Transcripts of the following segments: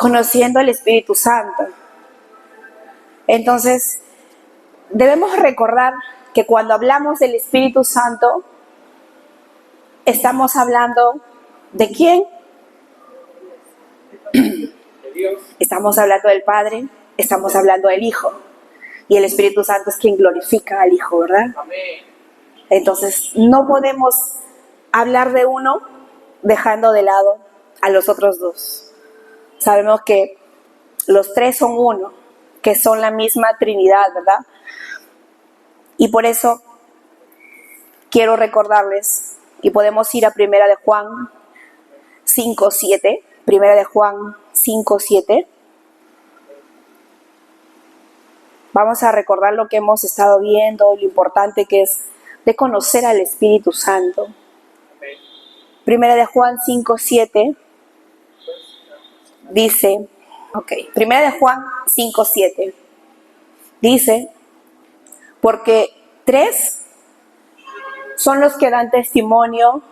conociendo al Espíritu Santo. Entonces, debemos recordar que cuando hablamos del Espíritu Santo, estamos hablando ¿de quién? Estamos hablando del Padre, estamos hablando del Hijo. Y el Espíritu Santo es quien glorifica al Hijo, ¿verdad? Entonces, no podemos hablar de uno dejando de lado a los otros dos. Sabemos que los tres son uno, que son la misma Trinidad, ¿verdad? Y por eso quiero recordarles, y podemos ir a Primera de Juan 5:7, Primera de Juan 5:7. Vamos a recordar lo que hemos estado viendo, lo importante que es de conocer al Espíritu Santo. Primera de Juan 5:7 dice, Primera de Juan 5:7 dice, porque tres son los que dan testimonio,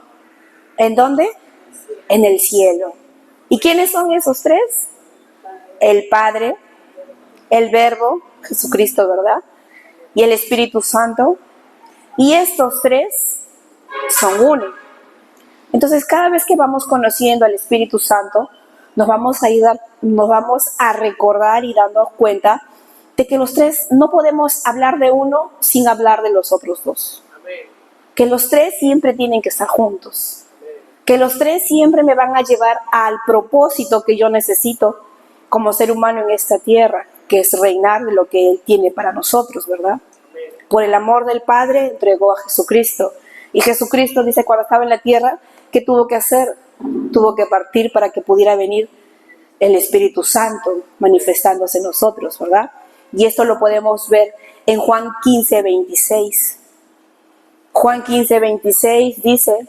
¿en dónde? En el cielo. ¿Y quiénes son esos tres? El Padre, el Verbo, Jesucristo, ¿verdad? Y el Espíritu Santo. Y estos tres son uno. Entonces, cada vez que vamos conociendo al Espíritu Santo, nos vamos a recordar y darnos cuenta de que los tres no podemos hablar de uno sin hablar de los otros dos. Que los tres siempre tienen que estar juntos. Que los tres siempre me van a llevar al propósito que yo necesito como ser humano en esta tierra, que es reinar de lo que Él tiene para nosotros, ¿verdad? Por el amor del Padre entregó a Jesucristo. Y Jesucristo dice cuando estaba en la tierra, ¿qué tuvo que hacer? Tuvo que partir para que pudiera venir el Espíritu Santo manifestándose en nosotros, ¿verdad? Y esto lo podemos ver en Juan 15:26. Juan 15:26 dice,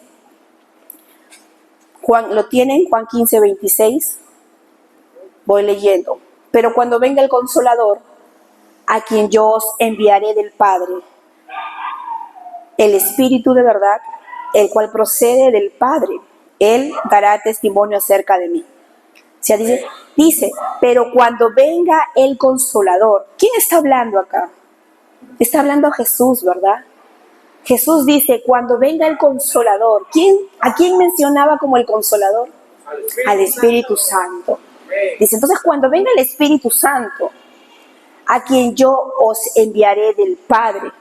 ¿lo tienen? Juan 15:26. Voy leyendo. Pero cuando venga el Consolador, a quien yo os enviaré del Padre, el Espíritu de verdad, el cual procede del Padre, Él dará testimonio acerca de mí. O sea, dice, pero cuando venga el Consolador, ¿quién está hablando acá? Está hablando Jesús, ¿verdad? Jesús dice, cuando venga el Consolador, ¿a quién mencionaba como el Consolador? Al Espíritu Santo. Dice, entonces cuando venga el Espíritu Santo, a quien yo os enviaré del Padre.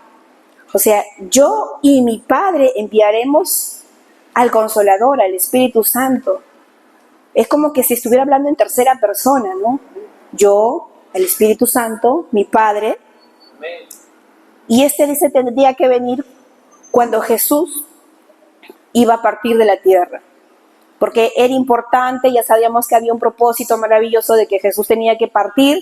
O sea, yo y mi Padre enviaremos al Consolador, al Espíritu Santo. Es como que si estuviera hablando en tercera persona, ¿no? Yo, el Espíritu Santo, mi Padre. Y dice, tendría que venir cuando Jesús iba a partir de la tierra. Porque era importante, ya sabíamos que había un propósito maravilloso de que Jesús tenía que partir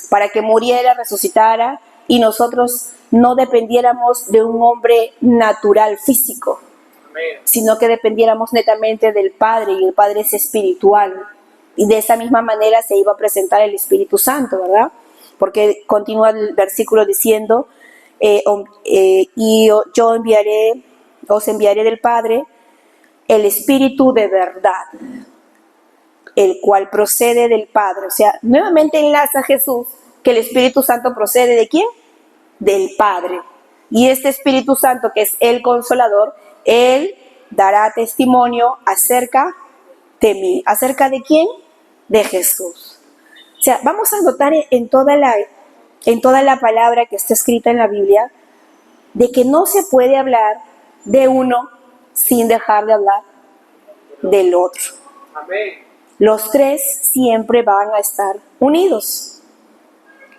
para que muriera, resucitara, y nosotros no dependiéramos de un hombre natural, físico, sino que dependiéramos netamente del Padre, y el Padre es espiritual. Y de esa misma manera se iba a presentar el Espíritu Santo, ¿verdad? Porque continúa el versículo diciendo, y yo os enviaré del Padre el Espíritu de verdad, el cual procede del Padre. O sea, nuevamente enlaza Jesús que el Espíritu Santo procede ¿de quién? Del Padre. Y este Espíritu Santo, que es el Consolador, Él dará testimonio acerca de mí. ¿Acerca de quién? De Jesús. O sea, vamos a notar en toda la palabra que está escrita en la Biblia, de que no se puede hablar de uno sin dejar de hablar del otro. Amén. Los tres siempre van a estar unidos.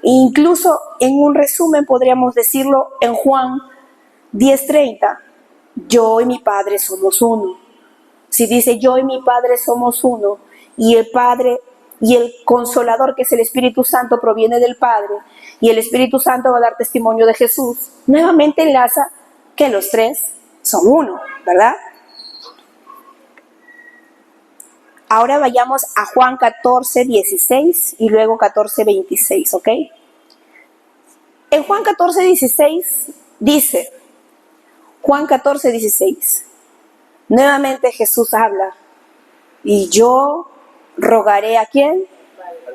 Incluso en un resumen podríamos decirlo en Juan 10:30, yo y mi Padre somos uno. Si dice yo y mi Padre somos uno, y el Padre y el Consolador, que es el Espíritu Santo, proviene del Padre, y el Espíritu Santo va a dar testimonio de Jesús, nuevamente enlaza que los tres son uno, ¿verdad? Ahora vayamos a Juan 14:16 y luego 14:26, ¿ok? En Juan 14:16 dice, Juan 14:16, nuevamente Jesús habla, y yo rogaré ¿a quién?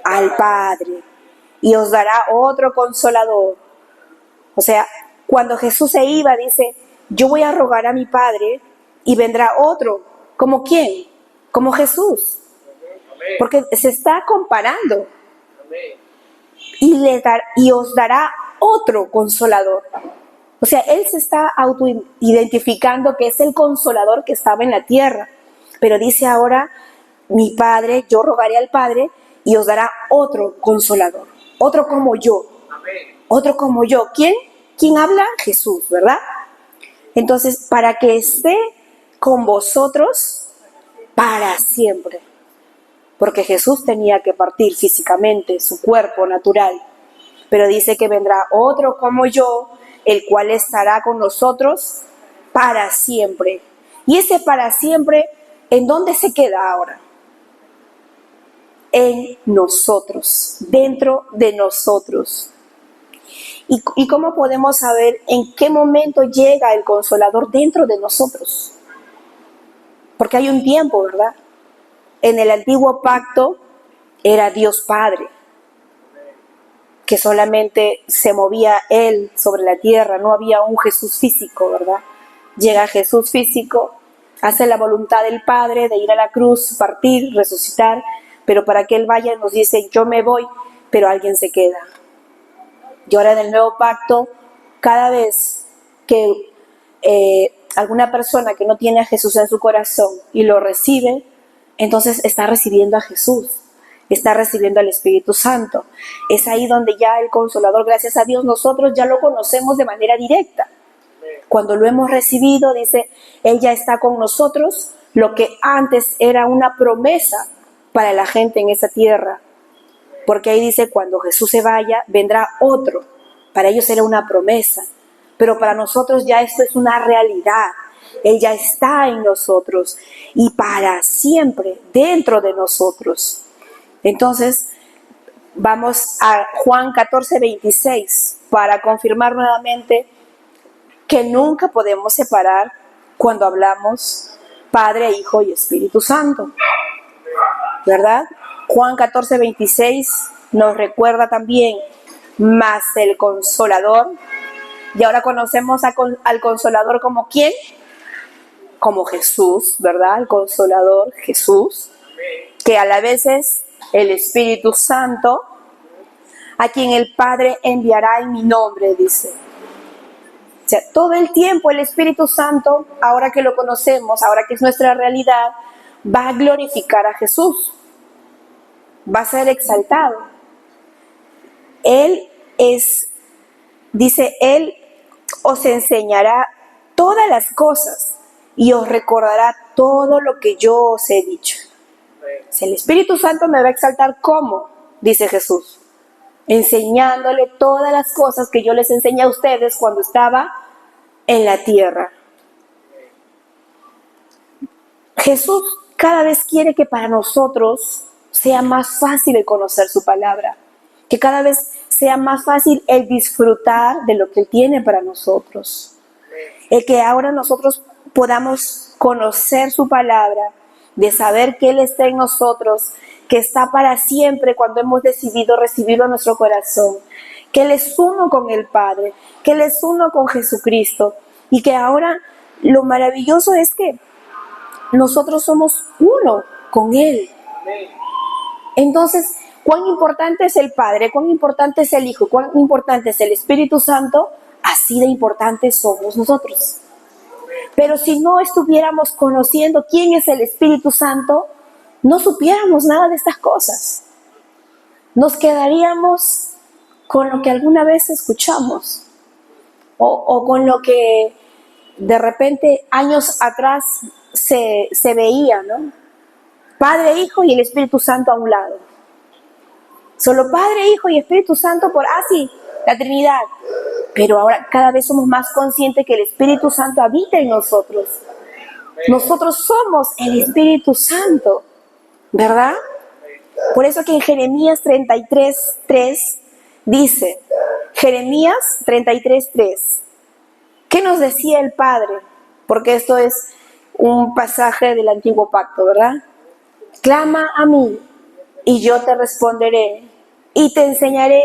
al Padre y os dará otro consolador. O sea, cuando Jesús se iba, dice, yo voy a rogar a mi Padre y vendrá otro. ¿Como quién? Como Jesús. Porque se está comparando. Y os dará otro consolador. O sea, Él se está autoidentificando que es el consolador que estaba en la tierra. Pero dice ahora, mi Padre, yo rogaré al Padre y os dará otro consolador. Otro como yo. Otro como yo. ¿Quién? ¿Quién habla? Jesús, ¿verdad? Entonces, para que esté con vosotros para siempre. Porque Jesús tenía que partir físicamente, su cuerpo natural. Pero dice que vendrá otro como yo, el cual estará con nosotros para siempre. Y ese para siempre, ¿en dónde se queda ahora? En nosotros, dentro de nosotros. ¿Y cómo podemos saber en qué momento llega el Consolador dentro de nosotros? Porque hay un tiempo, ¿verdad? En el antiguo pacto era Dios Padre, que solamente se movía Él sobre la tierra, no había un Jesús físico, ¿verdad? Llega Jesús físico, hace la voluntad del Padre de ir a la cruz, partir, resucitar, pero para que Él vaya nos dice, yo me voy, pero alguien se queda. Y ahora en el nuevo pacto, cada vez que alguna persona que no tiene a Jesús en su corazón y lo recibe, entonces está recibiendo a Jesús, está recibiendo al Espíritu Santo. Es ahí donde ya el Consolador, gracias a Dios, nosotros ya lo conocemos de manera directa. Cuando lo hemos recibido, dice, Él ya está con nosotros, lo que antes era una promesa para la gente en esa tierra. Porque ahí dice, cuando Jesús se vaya, vendrá otro. Para ellos era una promesa. Pero para nosotros ya esto es una realidad. Él ya está en nosotros y para siempre dentro de nosotros. Entonces, vamos a Juan 14:26 para confirmar nuevamente que nunca podemos separar cuando hablamos Padre, Hijo y Espíritu Santo. ¿Verdad? Juan 14:26 nos recuerda también, más el Consolador. Y ahora conocemos al Consolador como ¿quién? Como Jesús, ¿verdad? El Consolador, Jesús, que a la vez es el Espíritu Santo, a quien el Padre enviará en mi nombre, dice. O sea, todo el tiempo el Espíritu Santo, ahora que lo conocemos, ahora que es nuestra realidad, va a glorificar a Jesús, va a ser exaltado. Él es, dice, Él os enseñará todas las cosas y os recordará todo lo que yo os he dicho. Si el Espíritu Santo me va a exaltar, ¿cómo? Dice Jesús, enseñándole todas las cosas que yo les enseñé a ustedes cuando estaba en la tierra. Jesús cada vez quiere que para nosotros sea más fácil el conocer su palabra, que cada vez sea más fácil el disfrutar de lo que Él tiene para nosotros. El que ahora nosotros podamos conocer su palabra, de saber que Él está en nosotros, que está para siempre cuando hemos decidido recibirlo en nuestro corazón, que Él es uno con el Padre, que Él es uno con Jesucristo, y que ahora lo maravilloso es que nosotros somos uno con Él. Entonces, ¿cuán importante es el Padre? ¿Cuán importante es el Hijo? ¿Cuán importante es el Espíritu Santo? Así de importantes somos nosotros. Pero si no estuviéramos conociendo quién es el Espíritu Santo, no supiéramos nada de estas cosas. Nos quedaríamos con lo que alguna vez escuchamos o con lo que de repente años atrás se veía, ¿no? Padre, Hijo y el Espíritu Santo a un lado. Solo Padre, Hijo y Espíritu Santo por así, la Trinidad. Pero ahora cada vez somos más conscientes que el Espíritu Santo habita en nosotros. Nosotros somos el Espíritu Santo, ¿verdad? Por eso que en Jeremías 33:3 dice, Jeremías 33:3, ¿qué nos decía el Padre? Porque esto es un pasaje del Antiguo Pacto, ¿verdad? Clama a mí y yo te responderé y te enseñaré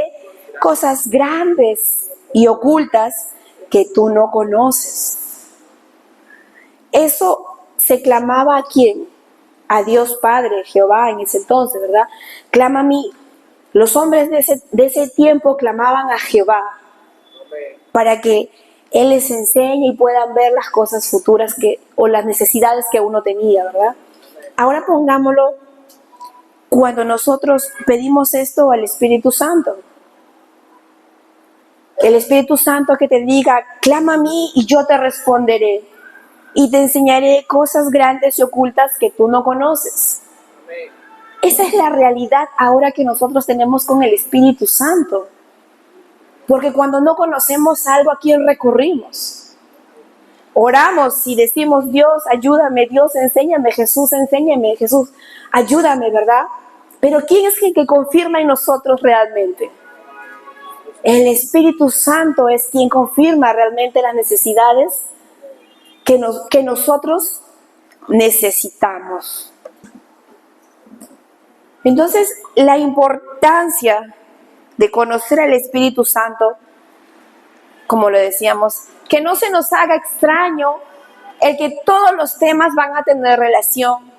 cosas grandes y ocultas que tú no conoces. Eso se clamaba ¿a quién? A Dios Padre, Jehová en ese entonces, ¿verdad? Clama a mí. Los hombres de ese tiempo clamaban a Jehová para que Él les enseñe y puedan ver las cosas futuras o las necesidades que uno tenía, ¿verdad? Ahora pongámoslo cuando nosotros pedimos esto al Espíritu Santo. El Espíritu Santo que te diga, clama a mí y yo te responderé y te enseñaré cosas grandes y ocultas que tú no conoces. Esa es la realidad ahora que nosotros tenemos con el Espíritu Santo. Porque cuando no conocemos algo, ¿a quién recurrimos? Oramos y decimos, Dios, ayúdame, Dios, enséñame, Jesús, ayúdame, ¿verdad? Pero ¿quién es el que confirma en nosotros realmente? El Espíritu Santo es quien confirma realmente las necesidades que nosotros necesitamos. Entonces, la importancia de conocer al Espíritu Santo, como lo decíamos, que no se nos haga extraño el que todos los temas van a tener relación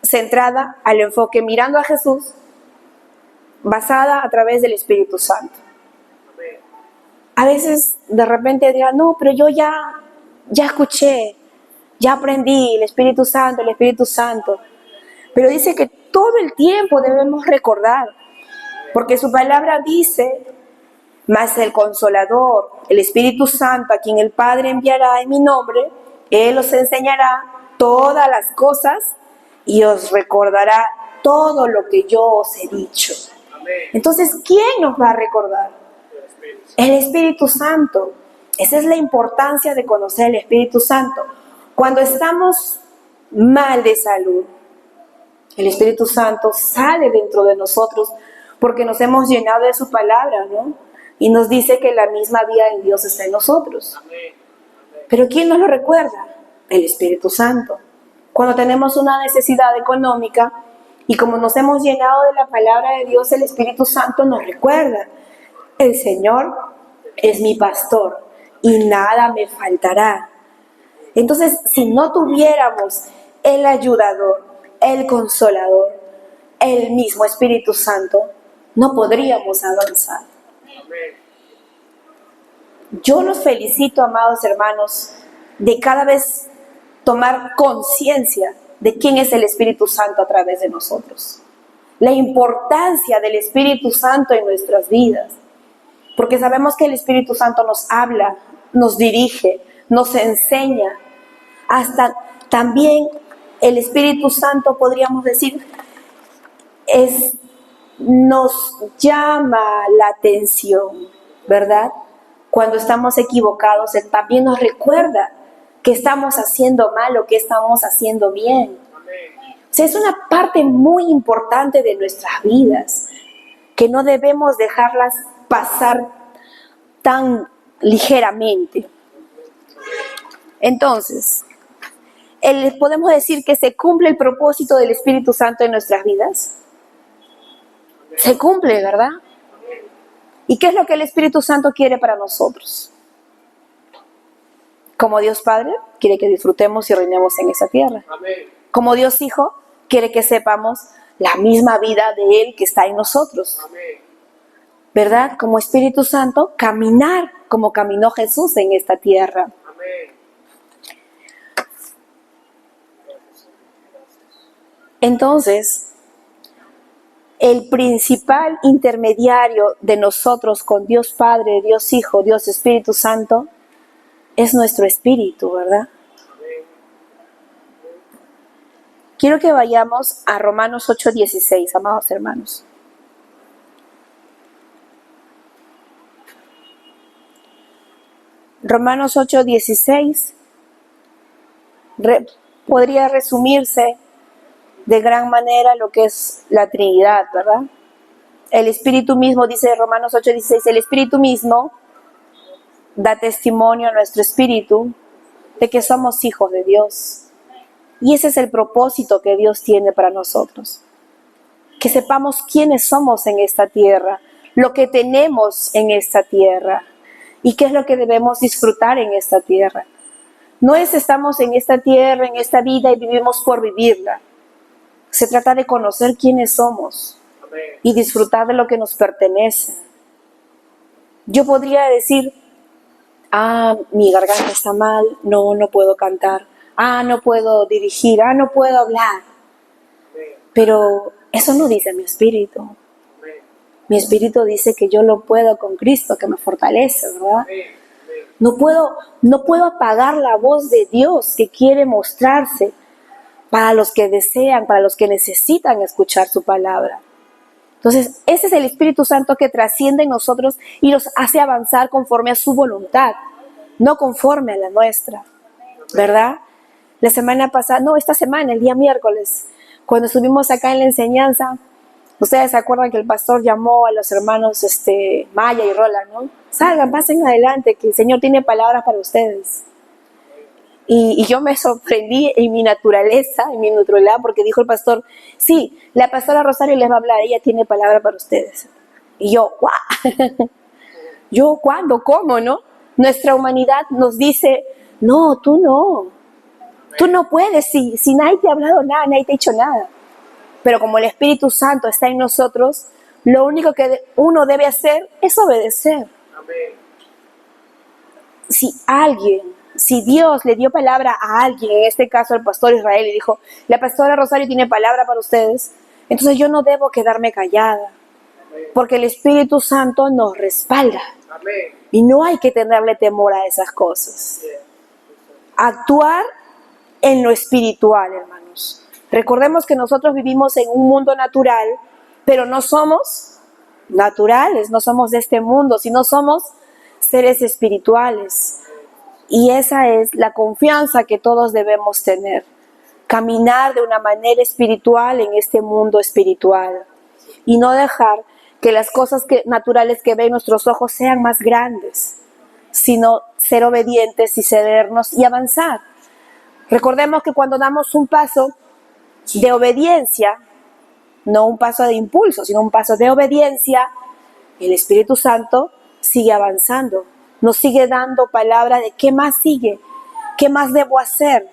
centrada al enfoque mirando a Jesús, basada a través del Espíritu Santo. A veces de repente dirán, no, pero yo ya escuché, ya aprendí el Espíritu Santo. Pero dice que todo el tiempo debemos recordar, porque su palabra dice, mas el Consolador, el Espíritu Santo, a quien el Padre enviará en mi nombre, Él os enseñará todas las cosas y os recordará todo lo que yo os he dicho. Entonces, ¿quién nos va a recordar? El Espíritu Santo. Esa es la importancia de conocer el Espíritu Santo. Cuando estamos mal de salud, el Espíritu Santo sale dentro de nosotros porque nos hemos llenado de su palabra, ¿no? Y nos dice que la misma vida de Dios está en nosotros. Pero ¿quién nos lo recuerda? El Espíritu Santo. Cuando tenemos una necesidad económica y como nos hemos llenado de la palabra de Dios, el Espíritu Santo nos recuerda. El Señor es mi pastor y nada me faltará. Entonces, si no tuviéramos el ayudador, el consolador, el mismo Espíritu Santo, no podríamos avanzar. Yo los felicito, amados hermanos, de cada vez tomar conciencia de quién es el Espíritu Santo a través de nosotros. La importancia del Espíritu Santo en nuestras vidas. Porque sabemos que el Espíritu Santo nos habla, nos dirige, nos enseña. Hasta también el Espíritu Santo, podríamos decir, nos llama la atención, ¿verdad? Cuando estamos equivocados, Él también nos recuerda que estamos haciendo mal o que estamos haciendo bien. O sea, es una parte muy importante de nuestras vidas, que no debemos dejarlas pasar tan ligeramente. Entonces, ¿podemos decir que se cumple el propósito del Espíritu Santo en nuestras vidas? Se cumple, ¿verdad? ¿Y qué es lo que el Espíritu Santo quiere para nosotros? Como Dios Padre, quiere que disfrutemos y reinemos en esa tierra. Como Dios Hijo, quiere que sepamos la misma vida de Él que está en nosotros. ¿Verdad? Como Espíritu Santo, caminar como caminó Jesús en esta tierra. Entonces, el principal intermediario de nosotros con Dios Padre, Dios Hijo, Dios Espíritu Santo, es nuestro espíritu, ¿verdad? Quiero que vayamos a Romanos 8:16, amados hermanos. Romanos 8:16 podría resumirse de gran manera lo que es la Trinidad, ¿verdad? El Espíritu mismo, dice Romanos 8:16, el Espíritu mismo da testimonio a nuestro espíritu de que somos hijos de Dios. Y ese es el propósito que Dios tiene para nosotros. que sepamos quiénes somos en esta tierra, lo que tenemos en esta tierra y qué es lo que debemos disfrutar en esta tierra. No es estamos en esta tierra, en esta vida y vivimos por vivirla. Se trata de conocer quiénes somos y disfrutar de lo que nos pertenece. Yo podría decir, mi garganta está mal, no puedo cantar, no puedo dirigir, no puedo hablar. Pero eso no dice mi espíritu. Mi espíritu dice que yo lo puedo con Cristo, que me fortalece, ¿verdad? No puedo apagar la voz de Dios que quiere mostrarse para los que desean, para los que necesitan escuchar su palabra. Entonces, ese es el Espíritu Santo que trasciende en nosotros y nos hace avanzar conforme a su voluntad, no conforme a la nuestra, ¿verdad? La semana pasada, esta semana, el día miércoles, cuando estuvimos acá en la enseñanza, ustedes se acuerdan que el pastor llamó a los hermanos Maya y Roland, ¿no? Salgan, pasen adelante, que el Señor tiene palabras para ustedes. Y yo me sorprendí en mi naturaleza, en mi neutralidad, porque dijo el pastor, sí, la pastora Rosario les va a hablar, ella tiene palabra para ustedes. Y yo, ¡guau! Yo, ¿cuándo? ¿Cómo? ¿No? Nuestra humanidad nos dice, no, tú no puedes, si nadie te ha hablado nada, nadie te ha dicho nada. Pero como el Espíritu Santo está en nosotros, lo único que uno debe hacer es obedecer. Si Dios le dio palabra a alguien, en este caso al pastor Israel, y dijo, la pastora Rosario tiene palabra para ustedes, entonces yo no debo quedarme callada, porque el Espíritu Santo nos respalda. Y no hay que tenerle temor a esas cosas. Actuar en lo espiritual, hermanos. Recordemos que nosotros vivimos en un mundo natural, pero no somos naturales, no somos de este mundo, sino somos seres espirituales. Y esa es la confianza que todos debemos tener. Caminar de una manera espiritual en este mundo espiritual. Y no dejar que las cosas naturales que ven nuestros ojos sean más grandes, sino ser obedientes y cedernos y avanzar. Recordemos que cuando damos un paso de obediencia, no un paso de impulso, sino un paso de obediencia, el Espíritu Santo sigue avanzando. Nos sigue dando palabra de qué más sigue, qué más debo hacer.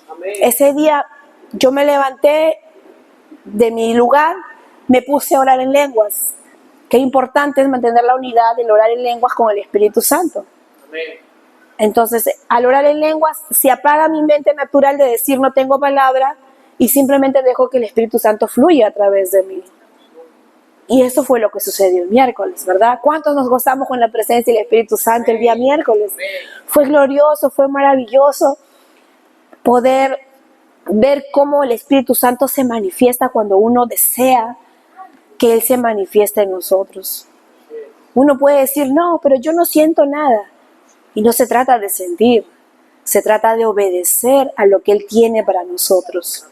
Amén. Ese día yo me levanté de mi lugar, me puse a orar en lenguas. Qué importante es mantener la unidad del orar en lenguas con el Espíritu Santo. Amén. Entonces, al orar en lenguas, se apaga mi mente natural de decir no tengo palabra y simplemente dejo que el Espíritu Santo fluya a través de mí. Y eso fue lo que sucedió el miércoles, ¿verdad? ¿Cuántos nos gozamos con la presencia del Espíritu Santo el día miércoles? Fue glorioso, fue maravilloso poder ver cómo el Espíritu Santo se manifiesta cuando uno desea que Él se manifieste en nosotros. Uno puede decir, no, pero yo no siento nada. Y no se trata de sentir, se trata de obedecer a lo que Él tiene para nosotros.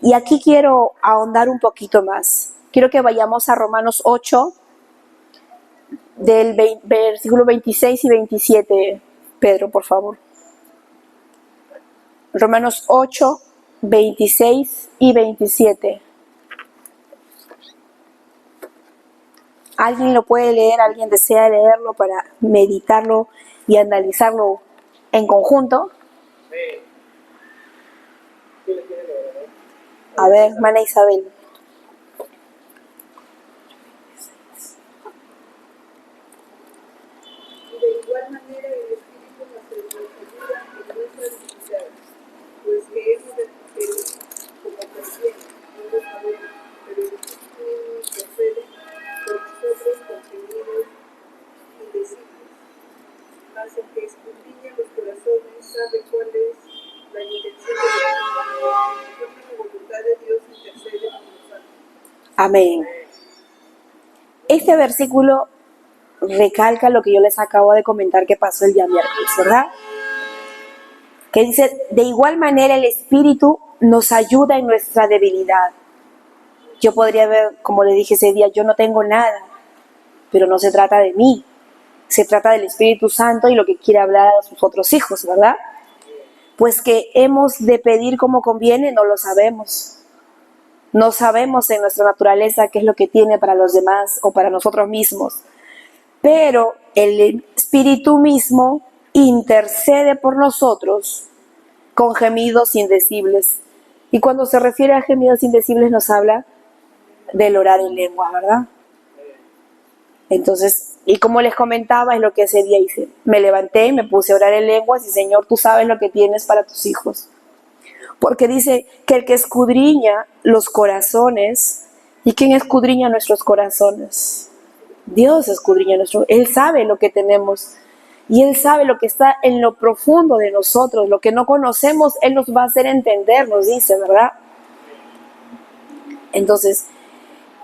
Y aquí quiero ahondar un poquito más. Quiero que vayamos a Romanos 8, del versículo 26 y 27. Pedro, por favor. Romanos 8, 26 y 27. ¿Alguien lo puede leer? ¿Alguien desea leerlo para meditarlo y analizarlo en conjunto? A ver, hermana Isabel. Amén. Este versículo recalca lo que yo les acabo de comentar que pasó el día miércoles, ¿verdad? Que dice, de igual manera el Espíritu nos ayuda en nuestra debilidad. Yo podría ver, como le dije ese día, yo no tengo nada, pero no se trata de mí. Se trata del Espíritu Santo y lo que quiere hablar a sus otros hijos, ¿verdad? Pues que hemos de pedir como conviene, no lo sabemos. No sabemos en nuestra naturaleza qué es lo que tiene para los demás o para nosotros mismos. Pero el Espíritu mismo intercede por nosotros con gemidos indecibles. Y cuando se refiere a gemidos indecibles nos habla del orar en lengua, ¿verdad? Entonces, y como les comentaba, es lo que ese día hice. Me levanté y me puse a orar en lenguas y Señor, tú sabes lo que tienes para tus hijos. Porque dice que el que escudriña los corazones, ¿y quién escudriña nuestros corazones? Dios escudriña nuestro, Él sabe lo que tenemos y Él sabe lo que está en lo profundo de nosotros, lo que no conocemos, Él nos va a hacer entender, nos dice, ¿verdad? Entonces,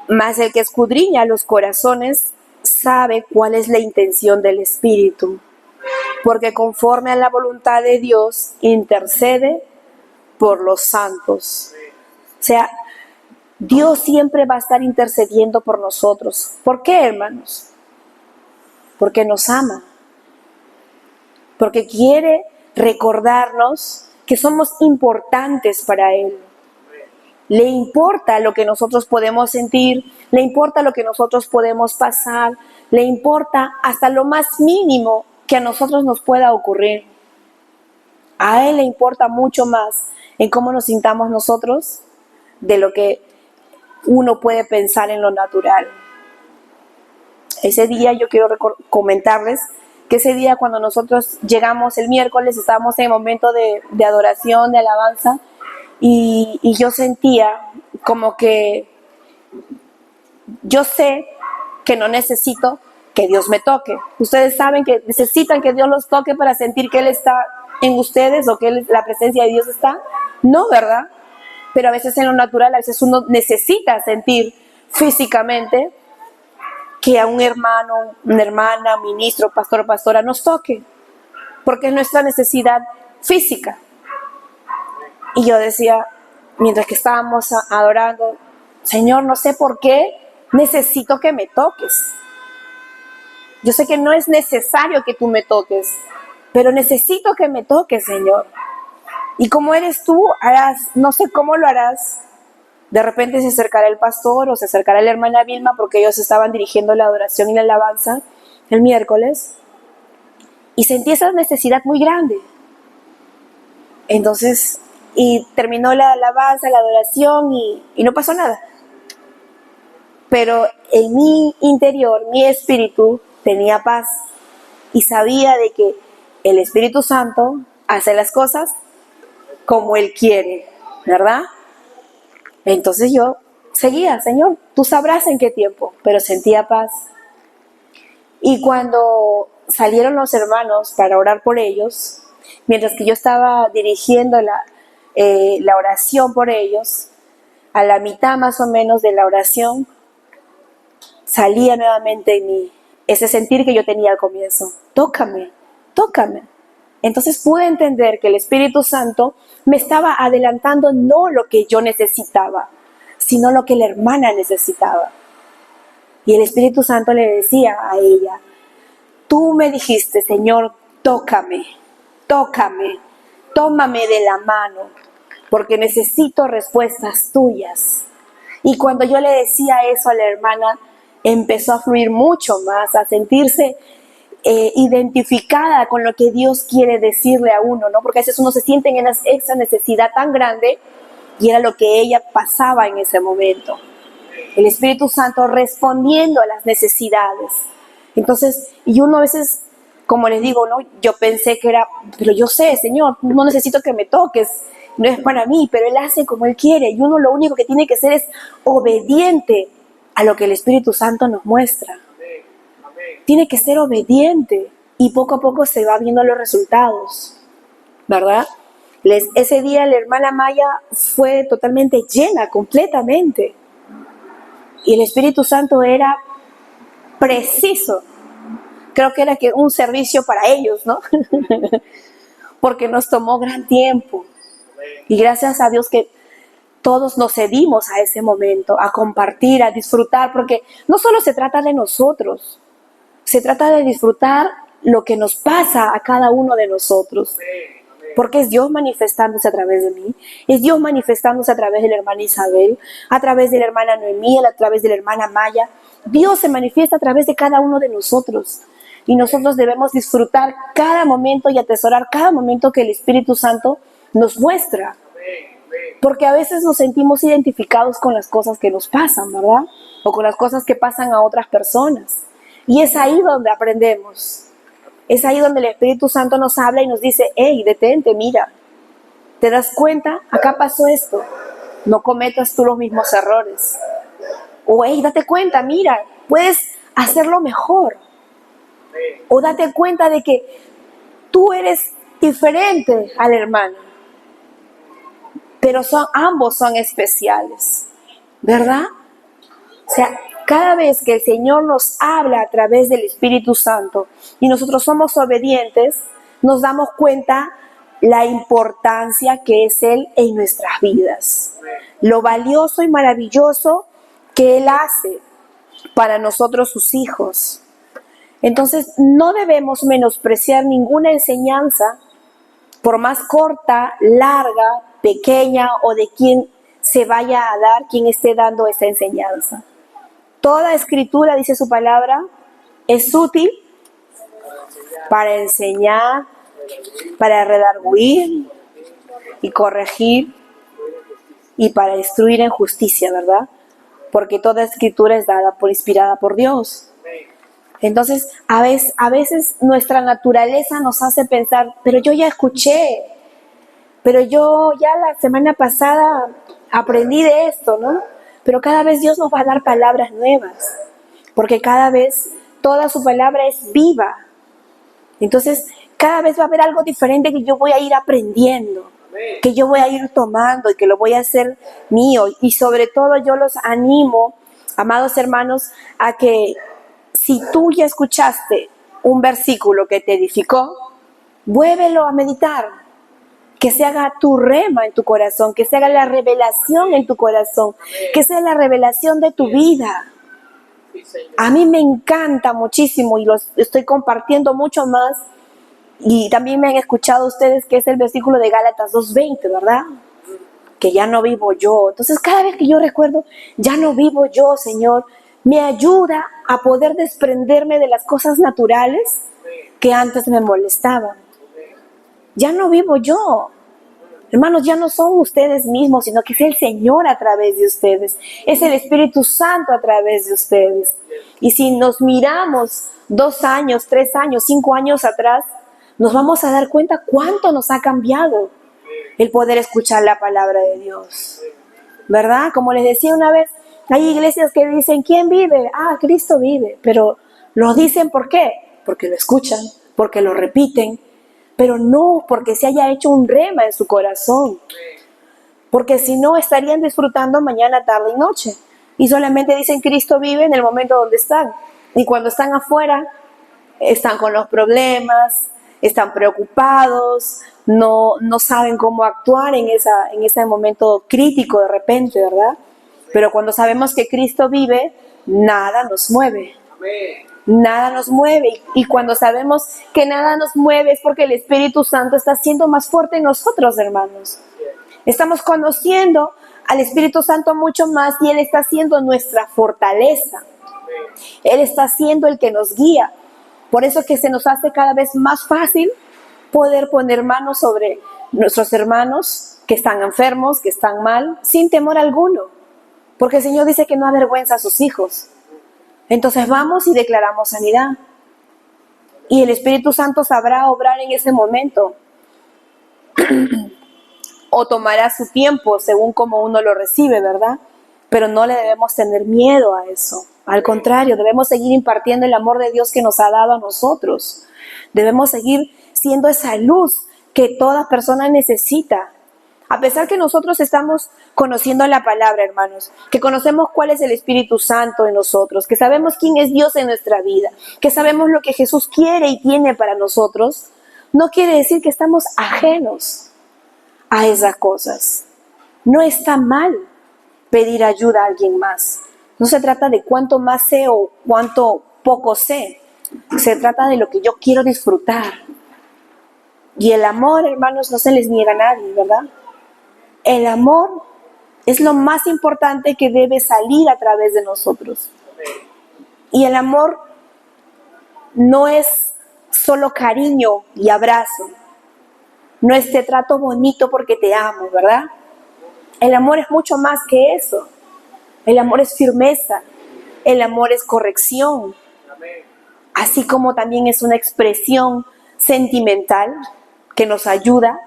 más el que escudriña los corazones sabe cuál es la intención del Espíritu, porque conforme a la voluntad de Dios intercede por los santos. O sea, Dios siempre va a estar intercediendo por nosotros. ¿Por qué, hermanos? Porque nos ama. Porque quiere recordarnos que somos importantes para Él. Le importa lo que nosotros podemos sentir, le importa lo que nosotros podemos pasar, le importa hasta lo más mínimo que a nosotros nos pueda ocurrir. A Él le importa mucho más en cómo nos sintamos nosotros de lo que uno puede pensar en lo natural. Ese día yo quiero comentarles que ese día cuando nosotros llegamos el miércoles, estábamos en el momento de adoración, de alabanza, y yo sentía como que yo sé que no necesito que Dios me toque. Ustedes saben que necesitan que Dios los toque para sentir que Él está en ustedes o que la presencia de Dios está. No, ¿verdad? Pero a veces en lo natural, a veces uno necesita sentir físicamente que a un hermano, una hermana, ministro, pastor o pastora nos toque, porque es nuestra necesidad física. Y yo decía, mientras que estábamos adorando, Señor, no sé por qué necesito que me toques. Yo sé que no es necesario que tú me toques, pero necesito que me toques, Señor. Y como eres tú, harás, no sé cómo lo harás. De repente se acercará el pastor o se acercará la hermana Vilma, porque ellos estaban dirigiendo la adoración y la alabanza el miércoles. Y sentí esa necesidad muy grande. Entonces, y terminó la alabanza, la adoración y no pasó nada. Pero en mi interior, mi espíritu tenía paz y sabía de que el Espíritu Santo hace las cosas como Él quiere, ¿verdad? Entonces yo seguía, Señor, tú sabrás en qué tiempo, pero sentía paz. Y cuando salieron los hermanos para orar por ellos, mientras que yo estaba dirigiendo la oración por ellos, a la mitad más o menos de la oración, salía nuevamente en mí ese sentir que yo tenía al comienzo. Tócame, tócame. Entonces pude entender que el Espíritu Santo me estaba adelantando no lo que yo necesitaba, sino lo que la hermana necesitaba. Y el Espíritu Santo le decía a ella, tú me dijiste, Señor, tócame, tócame, tómame de la mano, porque necesito respuestas tuyas. Y cuando yo le decía eso a la hermana, empezó a fluir mucho más, a sentirse identificada con lo que Dios quiere decirle a uno, ¿no? Porque a veces uno se siente en esa necesidad tan grande y era lo que ella pasaba en ese momento. El Espíritu Santo respondiendo a las necesidades. Entonces, y uno a veces, como les digo, ¿no? Yo pensé que era, pero yo sé, Señor, no necesito que me toques, no es para mí, pero Él hace como Él quiere y uno lo único que tiene que ser es obediente a lo que el Espíritu Santo nos muestra. Tiene que ser obediente y poco a poco se va viendo los resultados, ¿verdad? Ese día la hermana Maya fue totalmente llena, completamente. Y el Espíritu Santo era preciso. Creo que era un servicio para ellos, ¿no? Porque nos tomó gran tiempo. Y gracias a Dios que todos nos cedimos a ese momento, a compartir, a disfrutar, porque no solo se trata de nosotros, se trata de disfrutar lo que nos pasa a cada uno de nosotros. Porque es Dios manifestándose a través de mí, es Dios manifestándose a través de la hermana Isabel, a través de la hermana Noemí, a través de la hermana Maya. Dios se manifiesta a través de cada uno de nosotros. Y nosotros debemos disfrutar cada momento y atesorar cada momento que el Espíritu Santo nos muestra. Porque a veces nos sentimos identificados con las cosas que nos pasan, ¿verdad? O con las cosas que pasan a otras personas. Y es ahí donde aprendemos. Es ahí donde el Espíritu Santo nos habla y nos dice, hey, detente, mira, ¿te das cuenta? Acá pasó esto. No cometas tú los mismos errores. O hey, date cuenta, mira, puedes hacerlo mejor. O date cuenta de que tú eres diferente al hermano. Pero ambos son especiales, ¿verdad? O sea, cada vez que el Señor nos habla a través del Espíritu Santo y nosotros somos obedientes, nos damos cuenta la importancia que es Él en nuestras vidas. Lo valioso y maravilloso que Él hace para nosotros sus hijos. Entonces, no debemos menospreciar ninguna enseñanza, por más corta, larga, pequeña o de quien se vaya a dar, quien esté dando esta enseñanza. Toda escritura, dice su palabra, es útil para enseñar, para redarguir y corregir y para instruir en justicia, ¿verdad? Porque toda escritura es dada inspirada por Dios. Entonces, a veces nuestra naturaleza nos hace pensar, pero yo ya escuché, pero yo ya la semana pasada aprendí de esto, ¿no? Pero cada vez Dios nos va a dar palabras nuevas, porque cada vez toda su palabra es viva. Entonces, cada vez va a haber algo diferente que yo voy a ir aprendiendo, que yo voy a ir tomando y que lo voy a hacer mío. Y sobre todo yo los animo, amados hermanos, a que si tú ya escuchaste un versículo que te edificó, vuélvelo a meditar. Que se haga tu rema en tu corazón, que se haga la revelación en tu corazón, que sea la revelación de tu vida. A mí me encanta muchísimo y lo estoy compartiendo mucho más. Y también me han escuchado ustedes que es el versículo de Gálatas 2:20, ¿verdad? Que ya no vivo yo. Entonces cada vez que yo recuerdo, ya no vivo yo, Señor, me ayuda a poder desprenderme de las cosas naturales que antes me molestaban. Ya no vivo yo. Hermanos, ya no son ustedes mismos, sino que es el Señor a través de ustedes. Es el Espíritu Santo a través de ustedes. Y si nos miramos 2 años, 3 años, 5 años atrás, nos vamos a dar cuenta cuánto nos ha cambiado el poder escuchar la palabra de Dios. ¿Verdad? Como les decía una vez, hay iglesias que dicen, ¿quién vive? Ah, Cristo vive. Pero lo dicen ¿por qué? Porque lo escuchan, porque lo repiten. Pero no porque se haya hecho un rema en su corazón. Porque si no, estarían disfrutando mañana, tarde y noche. Y solamente dicen Cristo vive en el momento donde están. Y cuando están afuera, están con los problemas, están preocupados, no saben cómo actuar en ese momento crítico de repente, ¿verdad? Pero cuando sabemos que Cristo vive, nada nos mueve. Nada nos mueve. Y cuando sabemos que nada nos mueve es porque el Espíritu Santo está siendo más fuerte en nosotros, hermanos. Estamos conociendo al Espíritu Santo mucho más y Él está siendo nuestra fortaleza. Él está siendo el que nos guía. Por eso que se nos hace cada vez más fácil poder poner manos sobre nuestros hermanos que están enfermos, que están mal, sin temor alguno. Porque el Señor dice que no avergüenza a sus hijos. Entonces vamos y declaramos sanidad. Y el Espíritu Santo sabrá obrar en ese momento. O tomará su tiempo según como uno lo recibe, ¿verdad? Pero no le debemos tener miedo a eso. Al contrario, debemos seguir impartiendo el amor de Dios que nos ha dado a nosotros. Debemos seguir siendo esa luz que toda persona necesita. A pesar que nosotros estamos conociendo la palabra, hermanos, que conocemos cuál es el Espíritu Santo en nosotros, que sabemos quién es Dios en nuestra vida, que sabemos lo que Jesús quiere y tiene para nosotros, no quiere decir que estamos ajenos a esas cosas. No está mal pedir ayuda a alguien más. No se trata de cuánto más sé o cuánto poco sé. Se trata de lo que yo quiero disfrutar. Y el amor, hermanos, no se les niega a nadie, ¿verdad? El amor es lo más importante que debe salir a través de nosotros. Y el amor no es solo cariño y abrazo. No es te trato bonito porque te amo, ¿verdad? El amor es mucho más que eso. El amor es firmeza. El amor es corrección. Así como también es una expresión sentimental que nos ayuda,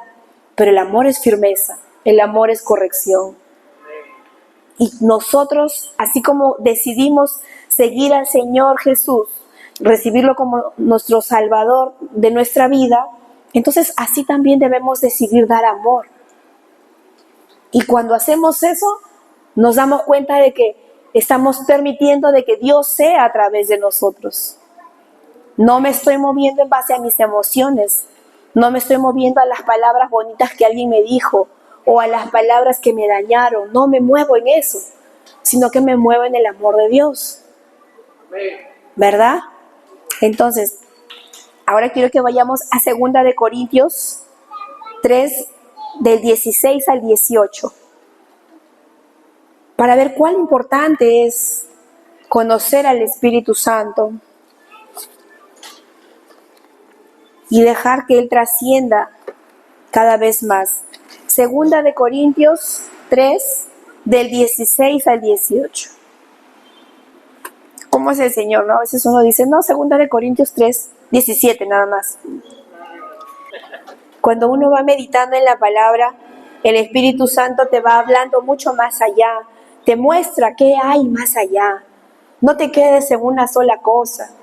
pero el amor es firmeza. El amor es corrección. Y nosotros, así como decidimos seguir al Señor Jesús, recibirlo como nuestro Salvador de nuestra vida, entonces así también debemos decidir dar amor. Y cuando hacemos eso, nos damos cuenta de que estamos permitiendo de que Dios sea a través de nosotros. No me estoy moviendo en base a mis emociones, no me estoy moviendo a las palabras bonitas que alguien me dijo o a las palabras que me dañaron, no me muevo en eso, sino que me muevo en el amor de Dios, ¿verdad? Entonces, ahora quiero que vayamos a 2 de Corintios 3, del 16 al 18, para ver cuán importante es conocer al Espíritu Santo y dejar que Él trascienda cada vez más. 2 de Corintios 3, del 16 al 18. ¿Cómo es el Señor, no? A veces uno dice, no, 2 de Corintios 3, 17 nada más. Cuando uno va meditando en la palabra, el Espíritu Santo te va hablando mucho más allá, te muestra qué hay más allá. No te quedes en una sola cosa,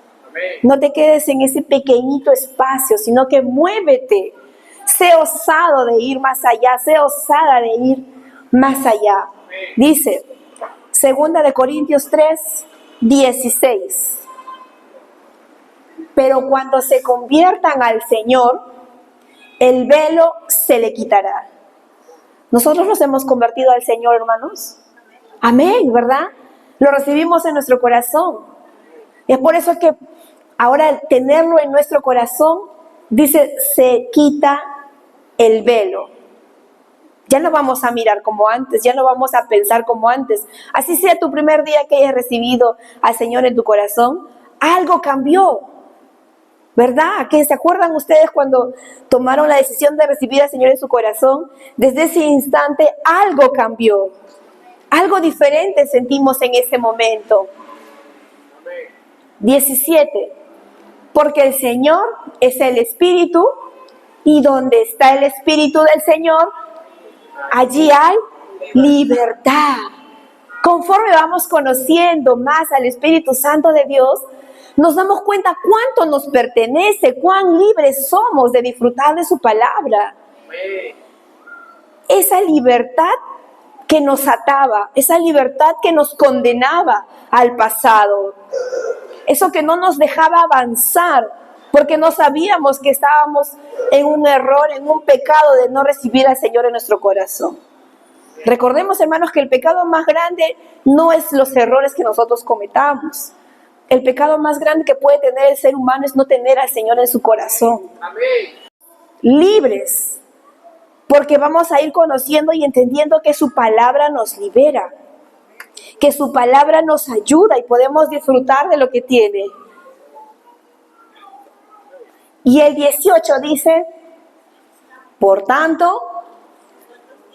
no te quedes en ese pequeñito espacio, sino que muévete, sé osado de ir más allá, sé osada de ir más allá. Dice, 2 de Corintios 3, 16. Pero cuando se conviertan al Señor, el velo se le quitará. Nosotros nos hemos convertido al Señor, hermanos. Amén, ¿verdad? Lo recibimos en nuestro corazón. Es por eso que ahora al tenerlo en nuestro corazón, dice, se quita el velo. Ya no vamos a mirar como antes, ya no vamos a pensar como antes. Así sea tu primer día que hayas recibido al Señor en tu corazón, algo cambió, ¿verdad? ¿Que se acuerdan ustedes cuando tomaron la decisión de recibir al Señor en su corazón? Desde ese instante algo cambió, algo diferente sentimos en ese momento. 17. Porque el Señor es el Espíritu, y donde está el Espíritu del Señor, allí hay libertad. Conforme vamos conociendo más al Espíritu Santo de Dios, nos damos cuenta cuánto nos pertenece, cuán libres somos de disfrutar de su palabra. Esa libertad que nos ataba, esa libertad que nos condenaba al pasado, eso que no nos dejaba avanzar, porque no sabíamos que estábamos en un error, en un pecado de no recibir al Señor en nuestro corazón. Recordemos, hermanos, que el pecado más grande no es los errores que nosotros cometamos. El pecado más grande que puede tener el ser humano es no tener al Señor en su corazón. Amén. Libres, porque vamos a ir conociendo y entendiendo que su palabra nos libera, que su palabra nos ayuda y podemos disfrutar de lo que tiene. Y el 18 dice, por tanto,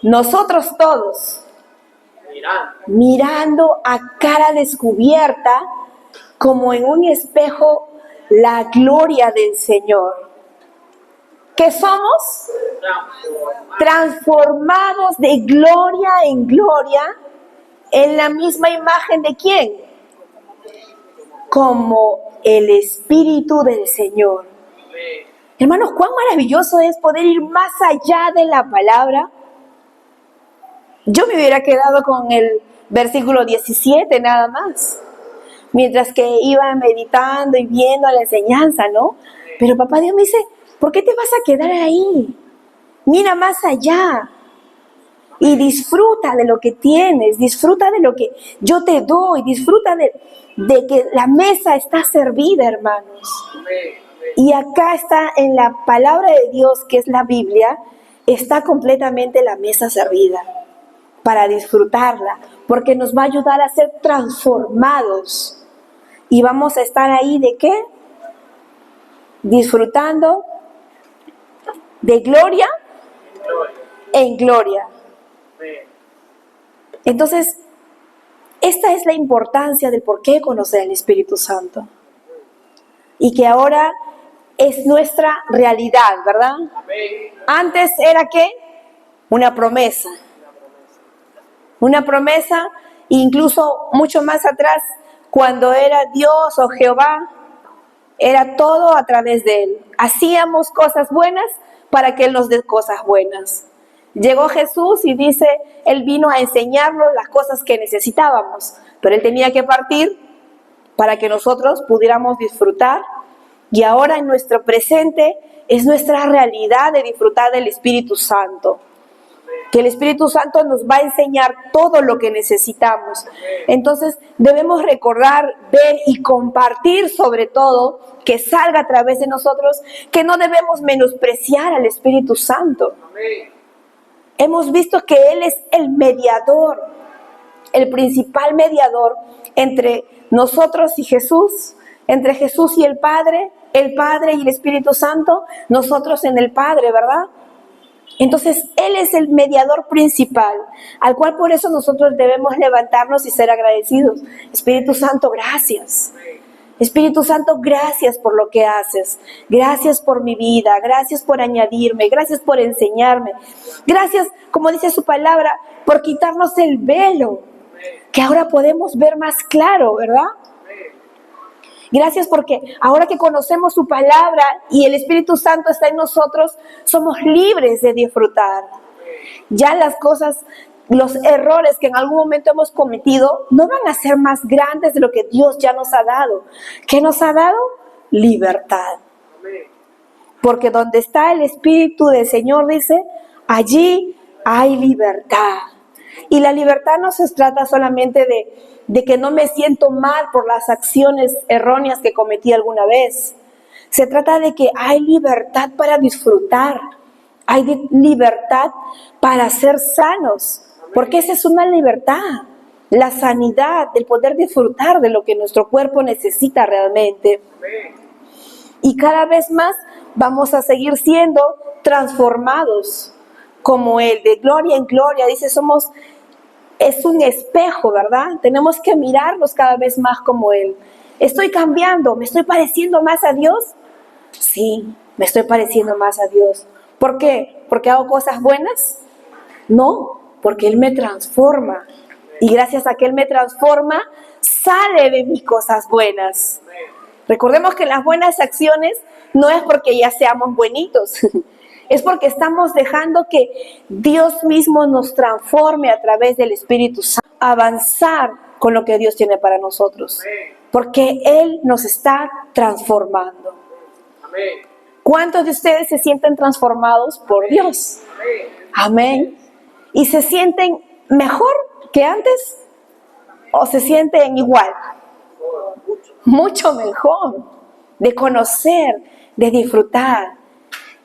nosotros todos, mirando a cara descubierta, como en un espejo, la gloria del Señor. ¿Qué somos? Transformados de gloria en gloria, en la misma imagen de ¿quién? Como el Espíritu del Señor. Hermanos, cuán maravilloso es poder ir más allá de la palabra. Yo me hubiera quedado con el versículo 17 nada más, mientras que iba meditando y viendo la enseñanza, ¿no? Pero papá Dios me dice, ¿por qué te vas a quedar ahí? Mira más allá y disfruta de lo que tienes, disfruta de lo que yo te doy, disfruta de que la mesa está servida, hermanos. Y acá está en la palabra de Dios, que es la Biblia, está completamente la mesa servida para disfrutarla, porque nos va a ayudar a ser transformados. Y vamos a estar ahí ¿de qué? Disfrutando de gloria en gloria. Entonces, esta es la importancia del por qué conocer al Espíritu Santo. Y que ahora es nuestra realidad, ¿verdad? Antes era ¿qué? Una promesa. Una promesa, incluso mucho más atrás, cuando era Dios o Jehová, era todo a través de Él. Hacíamos cosas buenas para que Él nos dé cosas buenas. Llegó Jesús y dice, Él vino a enseñarnos las cosas que necesitábamos, pero Él tenía que partir para que nosotros pudiéramos disfrutar. Y ahora en nuestro presente es nuestra realidad de disfrutar del Espíritu Santo. Que el Espíritu Santo nos va a enseñar todo lo que necesitamos. Entonces debemos recordar, ver y compartir sobre todo, que salga a través de nosotros, que no debemos menospreciar al Espíritu Santo. Hemos visto que Él es el mediador, el principal mediador entre nosotros y Jesús, entre Jesús y el Padre y el Espíritu Santo, nosotros en el Padre, ¿verdad? Entonces, Él es el mediador principal, al cual por eso nosotros debemos levantarnos y ser agradecidos. Espíritu Santo, gracias. Espíritu Santo, gracias por lo que haces. Gracias por mi vida, gracias por añadirme, gracias por enseñarme. Gracias, como dice su palabra, por quitarnos el velo, que ahora podemos ver más claro, ¿verdad? Gracias porque ahora que conocemos su palabra y el Espíritu Santo está en nosotros, somos libres de disfrutar. Ya las cosas, los errores que en algún momento hemos cometido no van a ser más grandes de lo que Dios ya nos ha dado. ¿Qué nos ha dado? Libertad. Porque donde está el Espíritu del Señor, dice, allí hay libertad. Y la libertad no se trata solamente de que no me siento mal por las acciones erróneas que cometí alguna vez. Se trata de que hay libertad para disfrutar, hay libertad para ser sanos, porque esa es una libertad, la sanidad, el poder disfrutar de lo que nuestro cuerpo necesita realmente. Y cada vez más vamos a seguir siendo transformados como Él, de gloria en gloria. Dice, es un espejo, ¿verdad? Tenemos que mirarnos cada vez más como Él. ¿Estoy cambiando? ¿Me estoy pareciendo más a Dios? Sí, me estoy pareciendo más a Dios. ¿Por qué? ¿Porque hago cosas buenas? No, porque Él me transforma. Y gracias a que Él me transforma, sale de mis cosas buenas. Recordemos que las buenas acciones no es porque ya seamos buenitos. Es porque estamos dejando que Dios mismo nos transforme a través del Espíritu Santo, avanzar con lo que Dios tiene para nosotros, porque Él nos está transformando. ¿Cuántos de ustedes se sienten transformados por Dios? Amén. ¿Y se sienten mejor que antes? ¿O se sienten igual? Mucho mejor, de conocer, de disfrutar.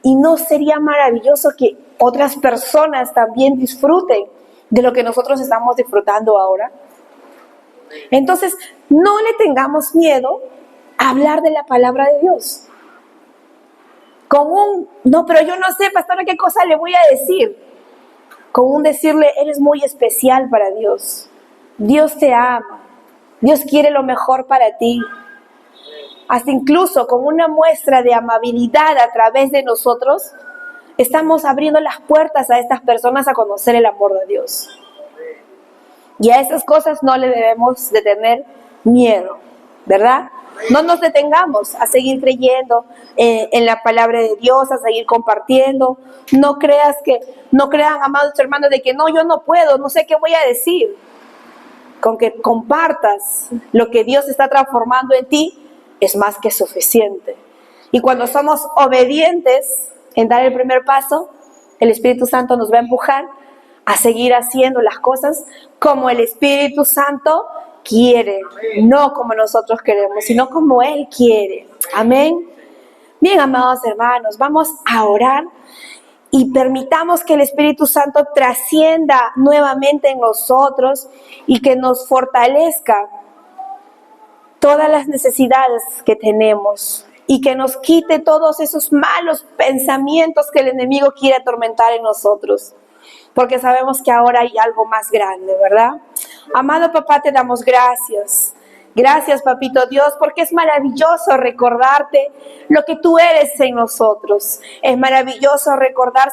¿Y no sería maravilloso que otras personas también disfruten de lo que nosotros estamos disfrutando ahora? Entonces, no le tengamos miedo a hablar de la palabra de Dios. No, pero yo no sé, pastora, qué cosa le voy a decir. Con un decirle, eres muy especial para Dios. Dios te ama. Dios quiere lo mejor para ti. Hasta incluso con una muestra de amabilidad a través de nosotros, estamos abriendo las puertas a estas personas a conocer el amor de Dios. Y a esas cosas no le debemos de tener miedo, ¿verdad? No nos detengamos a seguir creyendo en la palabra de Dios, a seguir compartiendo. No crean, amados hermanos, de que no, yo no puedo, no sé qué voy a decir. Con que compartas lo que Dios está transformando en ti, es más que suficiente. Y cuando somos obedientes en dar el primer paso, el Espíritu Santo nos va a empujar a seguir haciendo las cosas como el Espíritu Santo quiere, no como nosotros queremos, sino como Él quiere. Amén. Bien, amados hermanos, vamos a orar y permitamos que el Espíritu Santo trascienda nuevamente en nosotros y que nos fortalezca todas las necesidades que tenemos y que nos quite todos esos malos pensamientos que el enemigo quiere atormentar en nosotros, porque sabemos que ahora hay algo más grande, ¿verdad? Amado papá, te damos gracias. Gracias, papito Dios, porque es maravilloso recordarte lo que tú eres en nosotros. Es maravilloso recordar,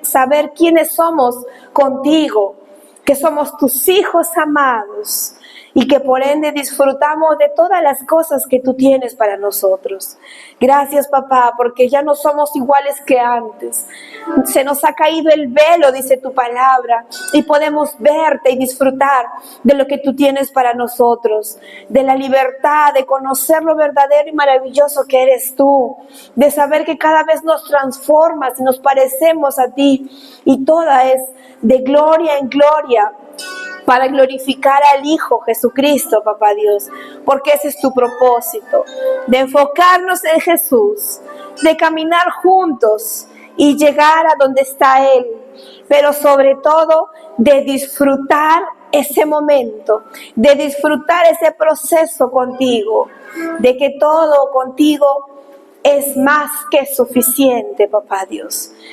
saber quiénes somos contigo, que somos tus hijos amados y que por ende disfrutamos de todas las cosas que tú tienes para nosotros. Gracias, papá, porque ya no somos iguales que antes. Se nos ha caído el velo, dice tu palabra, y podemos verte y disfrutar de lo que tú tienes para nosotros, de la libertad, de conocer lo verdadero y maravilloso que eres tú, de saber que cada vez nos transformas y nos parecemos a ti, y toda es de gloria en gloria, para glorificar al Hijo Jesucristo, papá Dios, porque ese es tu propósito, de enfocarnos en Jesús, de caminar juntos y llegar a donde está Él, pero sobre todo de disfrutar ese momento, de disfrutar ese proceso contigo, de que todo contigo es más que suficiente, papá Dios.